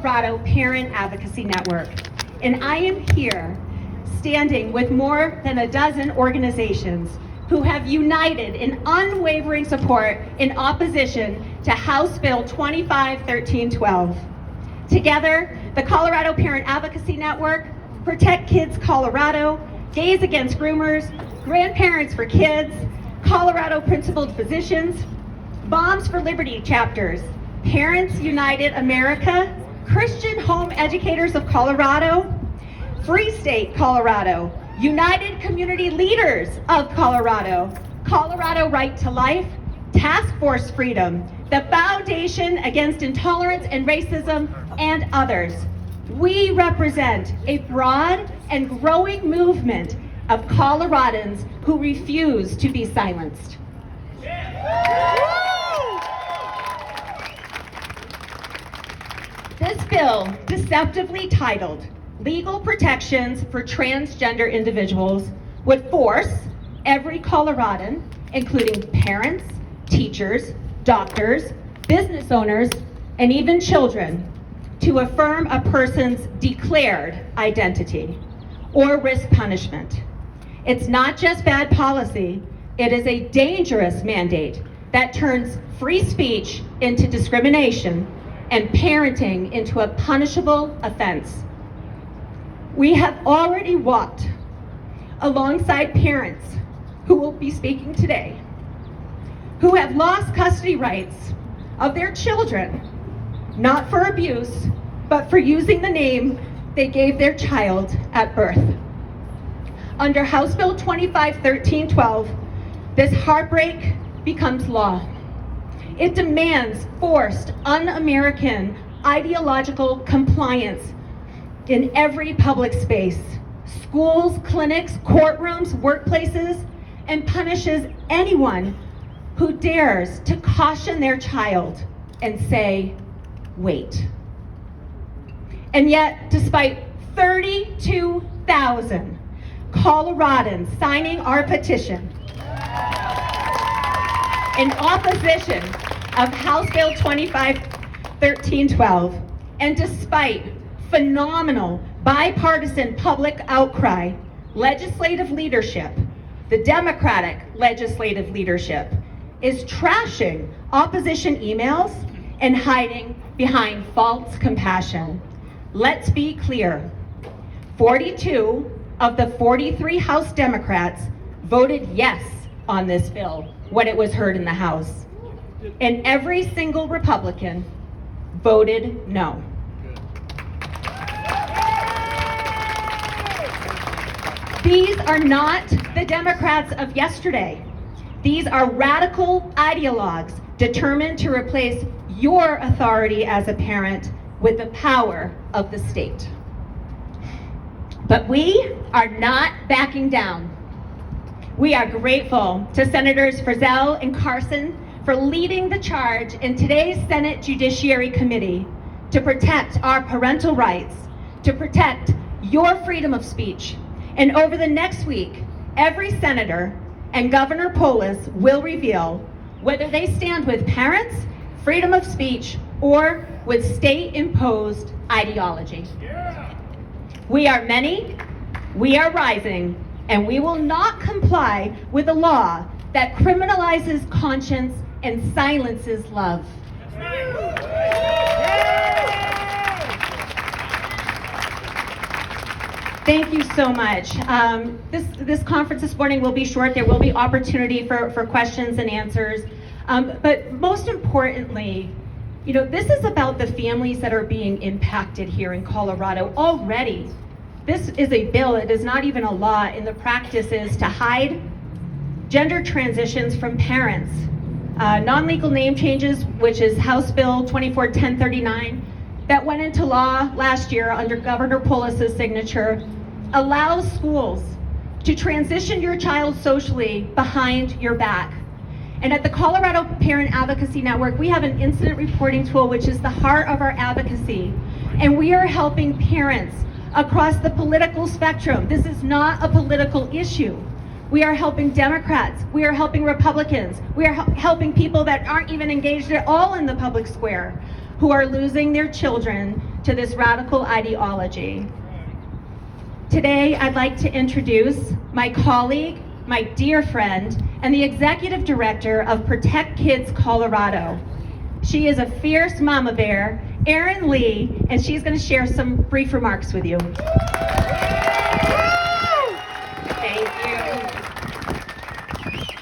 Colorado Parent Advocacy Network, and I am here standing with more than a dozen organizations who have united in unwavering support in opposition to House Bill 25-1312. Together, the Colorado Parent Advocacy Network, Protect Kids Colorado, Gays Against Groomers, Grandparents for Kids, Colorado Principled Physicians, Moms for Liberty chapters, Parents United America, Christian Home Educators of Colorado, Free State Colorado, United Community Leaders of Colorado, Colorado Right to Life, Task Force Freedom, the Foundation Against Intolerance and Racism, and others. We represent a broad and growing movement of Coloradans who refuse to be silenced. This bill, deceptively titled Legal Protections for Transgender Individuals, would force every Coloradan, including parents, teachers, doctors, business owners, and even children, to affirm a person's declared identity or risk punishment. It's not just bad policy, it is a dangerous mandate that turns free speech into discrimination and parenting into a punishable offense. We have already walked alongside parents who will be speaking today, who have lost custody rights of their children, not for abuse, but for using the name they gave their child at birth. Under House Bill 25-1312, this heartbreak becomes law. It demands forced, un-American ideological compliance in every public space, schools, clinics, courtrooms, workplaces, and punishes anyone who dares to caution their child and say, wait. And yet, despite 32,000 Coloradans signing our petition in opposition of House Bill 25-1312, and despite phenomenal bipartisan public outcry, legislative leadership, the Democratic legislative leadership, is trashing opposition emails and hiding behind false compassion. Let's be clear. 42 of the 43 House Democrats voted yes on this bill when it was heard in the House, and every single Republican voted no. These are not the Democrats of yesterday. These are radical ideologues determined to replace your authority as a parent with the power of the state. But we are not backing down. We are grateful to Senators Frizzell and Carson for leading the charge in today's Senate Judiciary Committee to protect our parental rights, to protect your freedom of speech. And over the next week, every senator and Governor Polis will reveal whether they stand with parents, freedom of speech, or with state-imposed ideology. We are many, we are rising, and we will not comply with a law that criminalizes conscience and silences love. Thank you so much. This conference this morning will be short. There will be opportunity for questions and answers. But most importantly, this is about the families that are being impacted here in Colorado already. This is a bill, it is not even a law, and the practice is to hide gender transitions from parents. Non-legal name changes, which is House Bill 24-1039, that went into law last year under Governor Polis's signature, allows schools to transition your child socially behind your back. And at the Colorado Parent Advocacy Network, we have an incident reporting tool, which is the heart of our advocacy. And we are helping parents across the political spectrum. This is not a political issue. We are helping Democrats, we are helping Republicans, we are helping people that aren't even engaged at all in the public square, who are losing their children to this radical ideology. Today, I'd like to introduce my colleague, my dear friend, and the executive director of Protect Kids Colorado. She is a fierce mama bear, Erin Lee, and she's going to share some brief remarks with you. Thank you.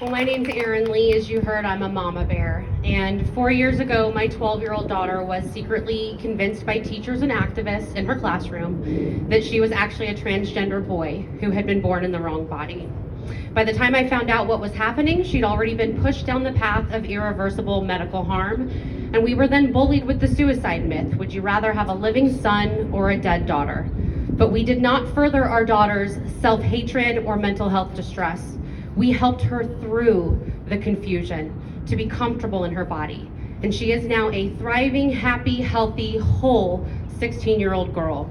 Well, my name's Erin Lee. As you heard, I'm a mama bear. And 4 years ago, my 12-year-old daughter was secretly convinced by teachers and activists in her classroom that she was actually a transgender boy who had been born in the wrong body. By the time I found out what was happening, she'd already been pushed down the path of irreversible medical harm, and we were then bullied with the suicide myth. Would you rather have a living son or a dead daughter? But we did not further our daughter's self-hatred or mental health distress. We helped her through the confusion to be comfortable in her body. And she is now a thriving, happy, healthy, whole 16-year-old girl.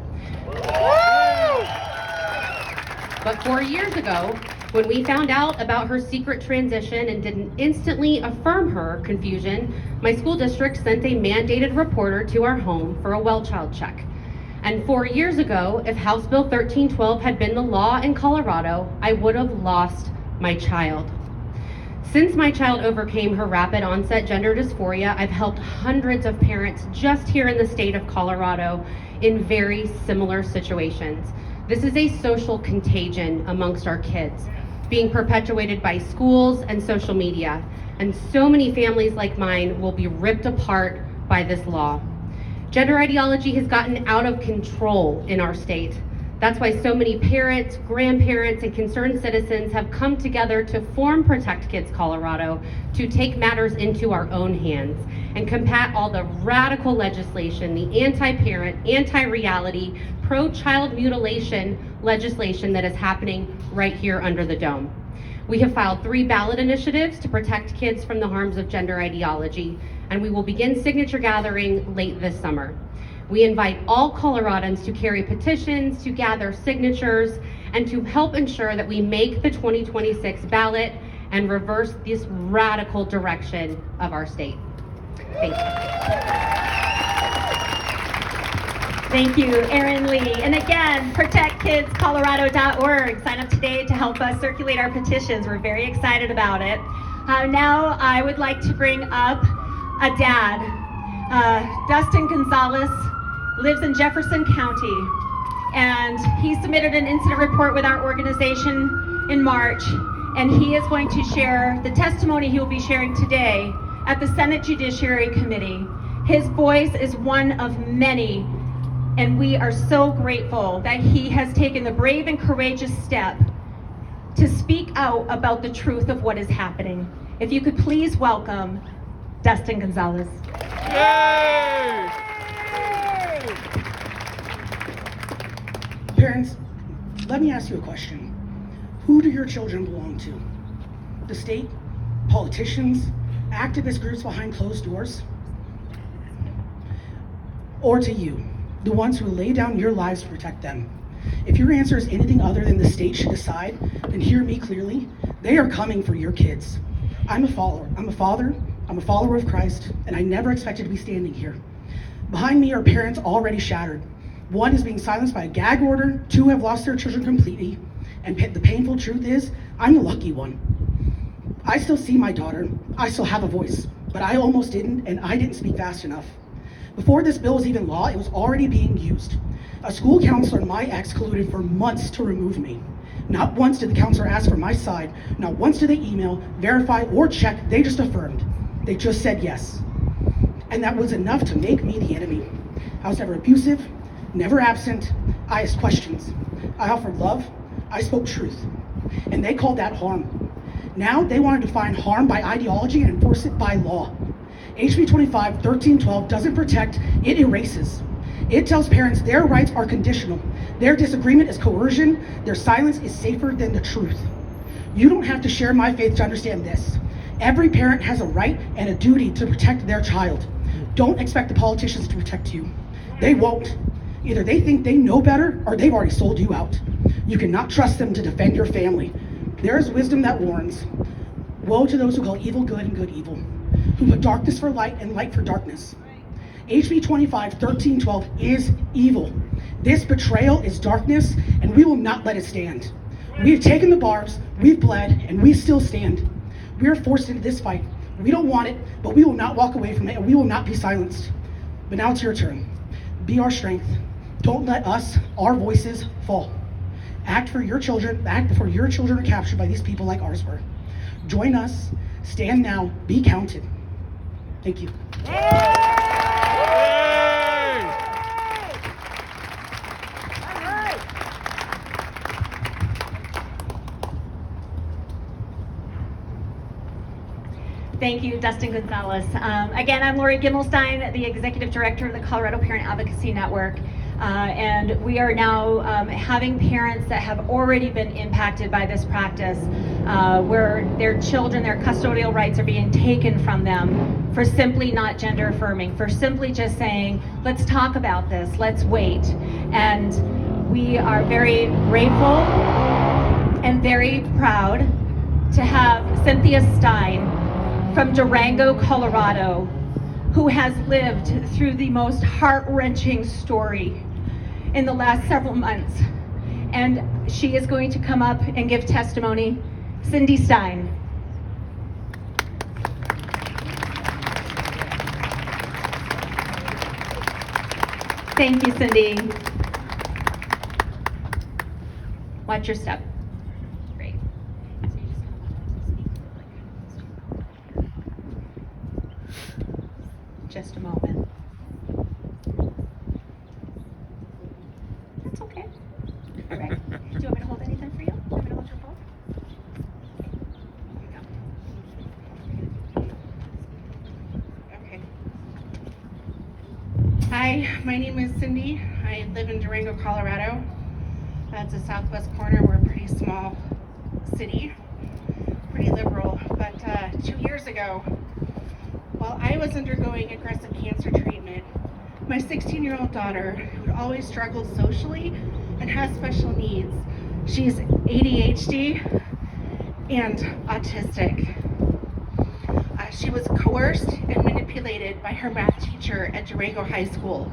But 4 years ago, when we found out about her secret transition and didn't instantly affirm her confusion, my school district sent a mandated reporter to our home for a well child check. And 4 years ago, if House Bill 1312 had been the law in Colorado, I would have lost my child. Since my child overcame her rapid onset gender dysphoria, I've helped hundreds of parents just here in the state of Colorado in very similar situations. This is a social contagion amongst our kids, being perpetuated by schools and social media. And so many families like mine will be ripped apart by this law. Gender ideology has gotten out of control in our state. That's why so many parents, grandparents, and concerned citizens have come together to form Protect Kids Colorado to take matters into our own hands and combat all the radical legislation, the anti-parent, anti-reality, pro-child mutilation legislation that is happening right here under the dome. We have filed 3 ballot initiatives to protect kids from the harms of gender ideology, and we will begin signature gathering late this summer. We invite all Coloradans to carry petitions, to gather signatures, and to help ensure that we make the 2026 ballot and reverse this radical direction of our state. Thank you. Thank you, Erin Lee. And again, protectkidscolorado.org. Sign up today to help us circulate our petitions. We're very excited about it. Now I would like to bring up a dad. Dustin Gonzalez lives in Jefferson County, and he submitted an incident report with our organization in March, and he is going to share the testimony he will be sharing today at the Senate Judiciary Committee. His voice is one of many, and we are so grateful that he has taken the brave and courageous step to speak out about the truth of what is happening. If you could please welcome Dustin Gonzalez. Yay! Parents, let me ask you a question. Who do your children belong to? The state? Politicians? Activist groups behind closed doors? Or to you, the ones who lay down your lives to protect them? If your answer is anything other than the state should decide, then hear me clearly. They are coming for your kids. I'm a follower. I'm a father. I'm a follower of Christ, and I never expected to be standing here. Behind me are parents already shattered. One is being silenced by a gag order, 2 have lost their children completely, and the painful truth is, I'm the lucky one. I still see my daughter, I still have a voice, but I almost didn't, and I didn't speak fast enough. Before this bill was even law, it was already being used. A school counselor and my ex colluded for months to remove me. Not once did the counselor ask for my side, not once did they email, verify, or check, they just affirmed. They just said yes. And that was enough to make me the enemy. I was never abusive, never absent. I asked questions. I offered love. I spoke truth. And they called that harm. Now they want to define harm by ideology and enforce it by law. HB25-1312 doesn't protect, it erases. It tells parents their rights are conditional. Their disagreement is coercion. Their silence is safer than the truth. You don't have to share my faith to understand this. Every parent has a right and a duty to protect their child. Don't expect the politicians to protect you. They won't. Either they think they know better or they've already sold you out. You cannot trust them to defend your family. There is wisdom that warns. Woe to those who call evil good and good evil, who put darkness for light and light for darkness. HB25-1312 is evil. This betrayal is darkness, and we will not let it stand. We have taken the barbs, we've bled, and we still stand. We are forced into this fight. We don't want it, but we will not walk away from it, and we will not be silenced. But now it's your turn. Be our strength. Don't let our voices fall. Act before your children are captured by these people like ours were. Join us, stand now, be counted. Thank you. Thank you, Dustin Gonzalez. Again, I'm Lori Gimmelstein, the Executive Director of the Colorado Parent Advocacy Network. And we are now having parents that have already been impacted by this practice, where their children, their custodial rights are being taken from them for simply not gender affirming, for simply just saying, let's talk about this, let's wait. And we are very grateful and very proud to have Cynthia Stein from Durango, Colorado, who has lived through the most heart-wrenching story in the last several months. And she is going to come up and give testimony. Cindy Stein. Thank you, Cindy. Watch your step. Great. So you just come up and speak. Just a moment. That's okay. All right. Do you want me to hold anything for you? Do you want me to hold your phone? Okay. Hi, my name is Cindy. I live in Durango, Colorado. That's the southwest corner. We're a pretty small city, pretty liberal. But 2 years ago, while I was undergoing aggressive cancer treatment, my 16-year-old daughter, who had always struggled socially and has special needs, she's ADHD and autistic. She was coerced and manipulated by her math teacher at Durango High School.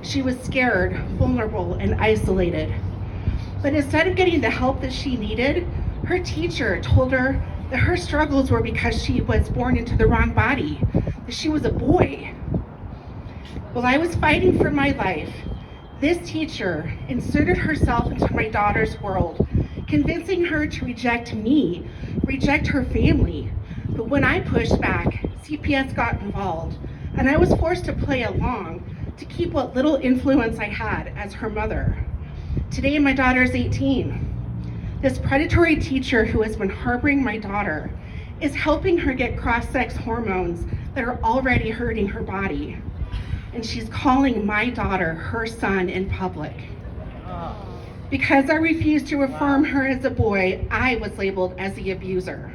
She was scared, vulnerable, and isolated. But instead of getting the help that she needed, her teacher told her that her struggles were because she was born into the wrong body, that she was a boy. While I was fighting for my life, this teacher inserted herself into my daughter's world, convincing her to reject me, reject her family. But when I pushed back, CPS got involved, and I was forced to play along to keep what little influence I had as her mother. Today, my daughter is 18. This predatory teacher who has been harboring my daughter is helping her get cross-sex hormones that are already hurting her body. And she's calling my daughter her son in public. Because I refused to affirm her as a boy, I was labeled as the abuser.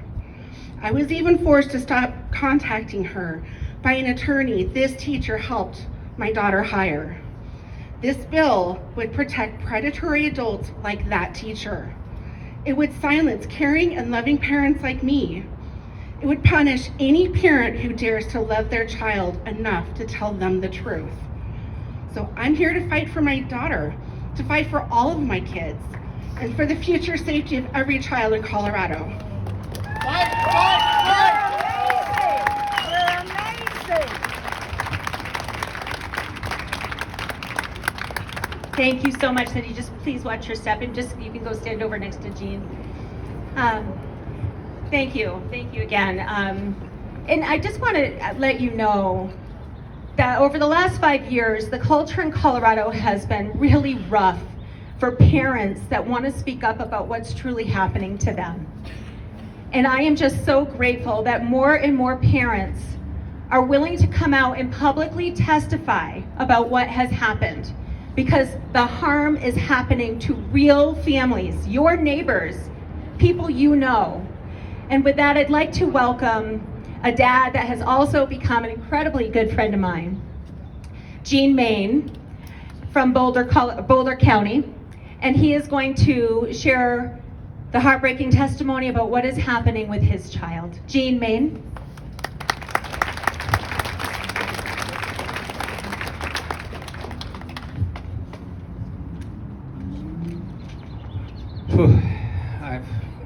I was even forced to stop contacting her by an attorney this teacher helped my daughter hire. This bill would protect predatory adults like that teacher. It would silence caring and loving parents like me. It would punish any parent who dares to love their child enough to tell them the truth. So I'm here to fight for my daughter, to fight for all of my kids, and for the future safety of every child in Colorado. Fight, fight, fight! You're amazing! Thank you so much, Cindy. Just please watch your step, and just you can go stand over next to Jean. Thank you again. And I just want to let you know that over the last 5 years, the culture in Colorado has been really rough for parents that want to speak up about what's truly happening to them. And I am just so grateful that more and more parents are willing to come out and publicly testify about what has happened, because the harm is happening to real families, your neighbors, people you know. And with that, I'd like to welcome a dad that has also become an incredibly good friend of mine, Gene Main from Boulder County, and he is going to share the heartbreaking testimony about what is happening with his child. Gene Main.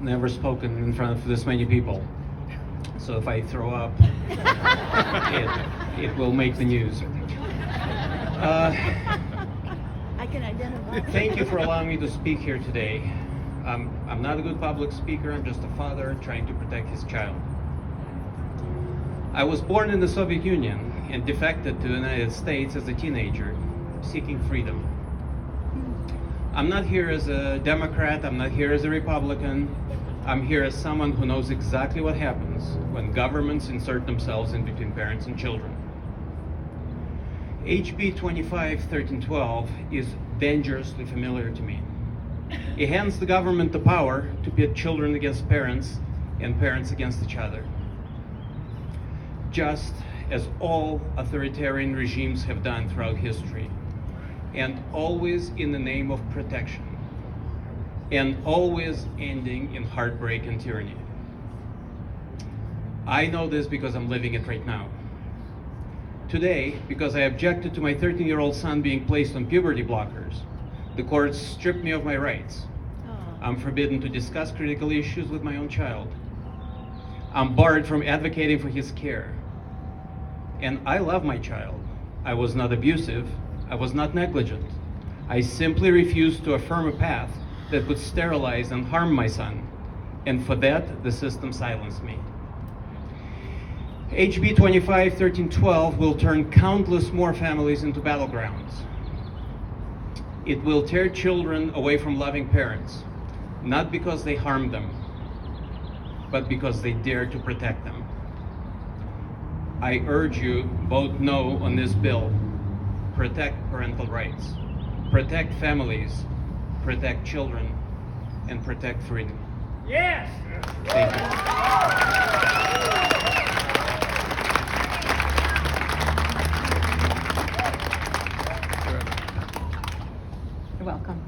never spoken in front of this many people. So if I throw up, it will make the news. I can identify. Thank you for allowing me to speak here today. I'm not a good public speaker, I'm just a father trying to protect his child. I was born in the Soviet Union and defected to the United States as a teenager, seeking freedom. I'm not here as a Democrat, I'm not here as a Republican. I'm here as someone who knows exactly what happens when governments insert themselves in between parents and children. HB25-1312 is dangerously familiar to me. It hands the government the power to pit children against parents and parents against each other. Just as all authoritarian regimes have done throughout history, and always in the name of protection, and always ending in heartbreak and tyranny. I know this because I'm living it right now. Today, because I objected to my 13-year-old son being placed on puberty blockers, the courts stripped me of my rights. I'm forbidden to discuss critical issues with my own child. I'm barred from advocating for his care. And I love my child. I was not abusive. I was not negligent. I simply refused to affirm a path that could sterilize and harm my son. And for that, the system silenced me. HB 25-1312 will turn countless more families into battlegrounds. It will tear children away from loving parents, not because they harmed them, but because they dare to protect them. I urge you, vote no on this bill. Protect parental rights, protect families, protect children, and protect freedom. Yes! Thank you. You're welcome.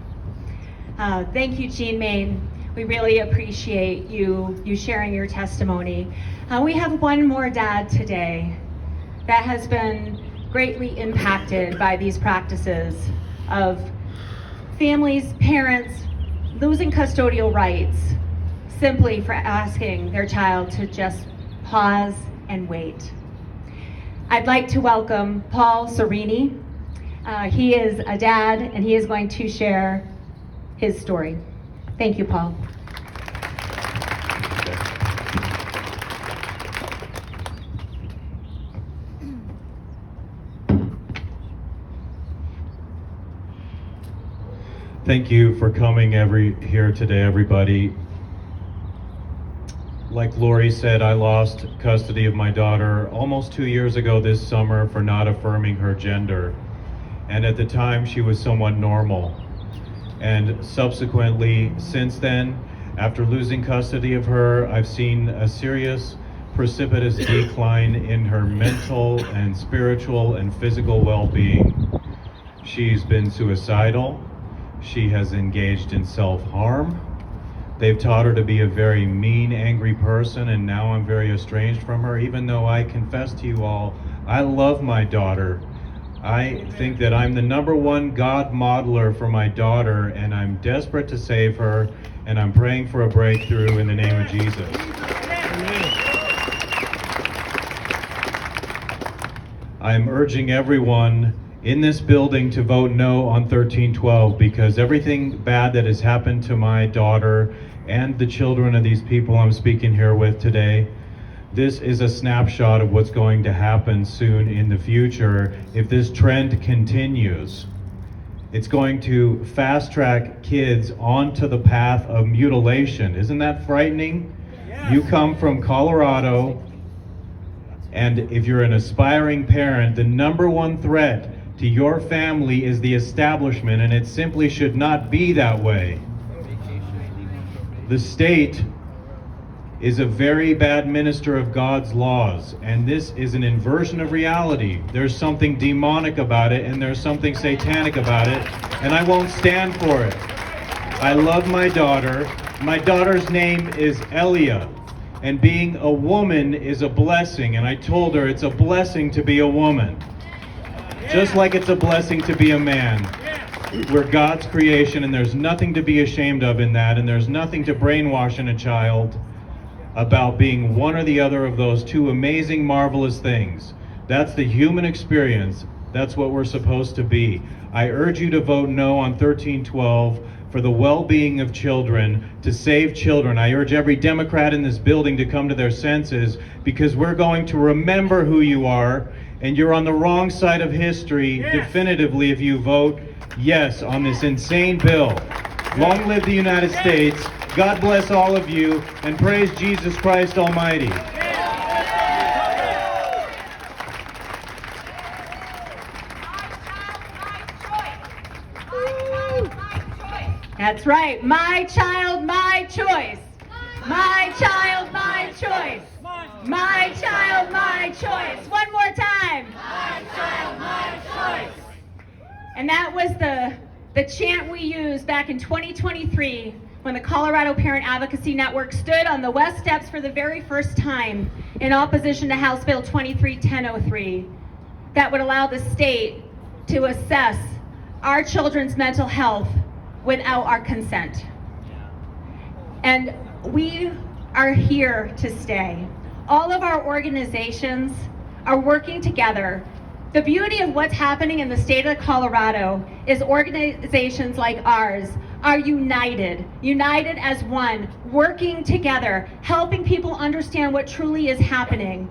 Thank you, Jean Main. We really appreciate you sharing your testimony. We have one more dad today that has been greatly impacted by these practices of families, parents losing custodial rights simply for asking their child to just pause and wait. I'd like to welcome Paul Serini. He is a dad and he is going to share his story. Thank you, Paul. Thank you for coming here today, everybody. Like Lori said, I lost custody of my daughter almost 2 years ago this summer for not affirming her gender. And at the time, she was somewhat normal. And subsequently, since then, after losing custody of her, I've seen a serious, precipitous decline in her mental and spiritual and physical well-being. She's been suicidal. She has engaged in self-harm. They've taught her to be a very mean, angry person, and now I'm very estranged from her, even though I confess to you all, I love my daughter. I think that I'm the #1 God modeler for my daughter, and I'm desperate to save her, and I'm praying for a breakthrough in the name of Jesus. I'm urging everyone in this building to vote no on 1312 because everything bad that has happened to my daughter and the children of these people I'm speaking here with today, this is a snapshot of what's going to happen soon in the future if this trend continues. It's going to fast track kids onto the path of mutilation. Isn't that frightening? Yes. You come from Colorado, and if you're an aspiring parent, the #1 threat to your family is the establishment, and it simply should not be that way. The state is a very bad minister of God's laws, and this is an inversion of reality. There's something demonic about it, and there's something satanic about it, and I won't stand for it. I love my daughter. My daughter's name is Elia, and being a woman is a blessing, and I told her it's a blessing to be a woman. Just like it's a blessing to be a man. We're God's creation, and there's nothing to be ashamed of in that, and there's nothing to brainwash in a child about being one or the other of those two amazing, marvelous things. That's the human experience. That's what we're supposed to be. I urge you to vote no on 1312 for the well-being of children, to save children. I urge every Democrat in this building to come to their senses, because we're going to remember who you are, and you're on the wrong side of history definitively if you vote yes on this insane bill. Long live the United States. God bless all of you, and praise Jesus Christ Almighty. That's right. My child, my choice. My child, my choice. My child, my choice. One more time. My child, my choice. And that was the chant we used back in 2023 when the Colorado Parent Advocacy Network stood on the West Steps for the very first time in opposition to House Bill 23-1003 that would allow the state to assess our children's mental health without our consent. And we are here to stay. All of our organizations are working together. The beauty of what's happening in the state of Colorado is organizations like ours are united as one, working together, helping people understand what truly is happening.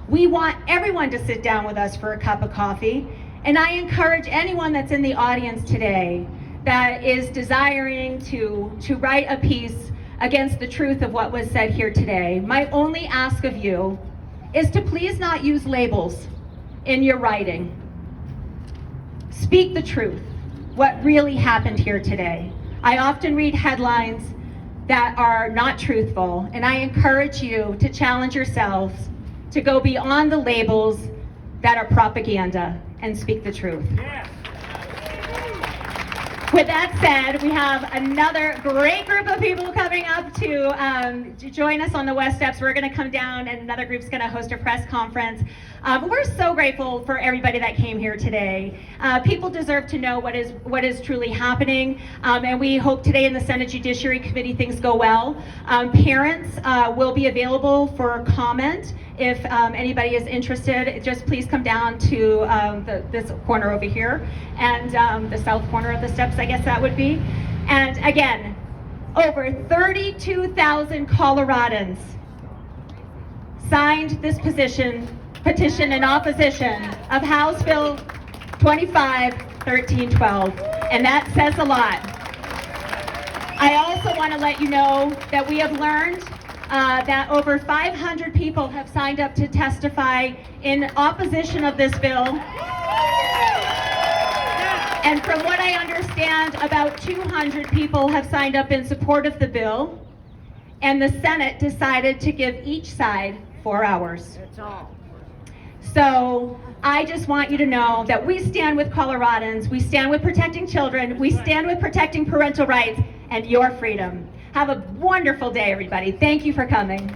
We want everyone to sit down with us for a cup of coffee, and I encourage anyone that's in the audience today that is desiring to write a piece against the truth of what was said here today. My only ask of you is to please not use labels in your writing. Speak the truth, what really happened here today. I often read headlines that are not truthful, and I encourage you to challenge yourselves to go beyond the labels that are propaganda and speak the truth. With that said, we have another great group of people coming up to join us on the West Steps. We're going to come down, and another group's going to host a press conference. But we're so grateful for everybody that came here today. People deserve to know what is truly happening, and we hope today in the Senate Judiciary Committee things go well. Parents will be available for comment. If anybody is interested, just please come down to this corner over here, and the south corner of the steps, I guess that would be. And again, over 32,000 Coloradans signed this petition in opposition of House Bill 25-1312, and that says a lot. I also want to let you know that we have learned that over 500 people have signed up to testify in opposition of this bill. And from what I understand, about 200 people have signed up in support of the bill. And the Senate decided to give each side 4 hours. That's all. So I just want you to know that we stand with Coloradans, we stand with protecting children, we stand with protecting parental rights and your freedom. Have a wonderful day, everybody. Thank you for coming.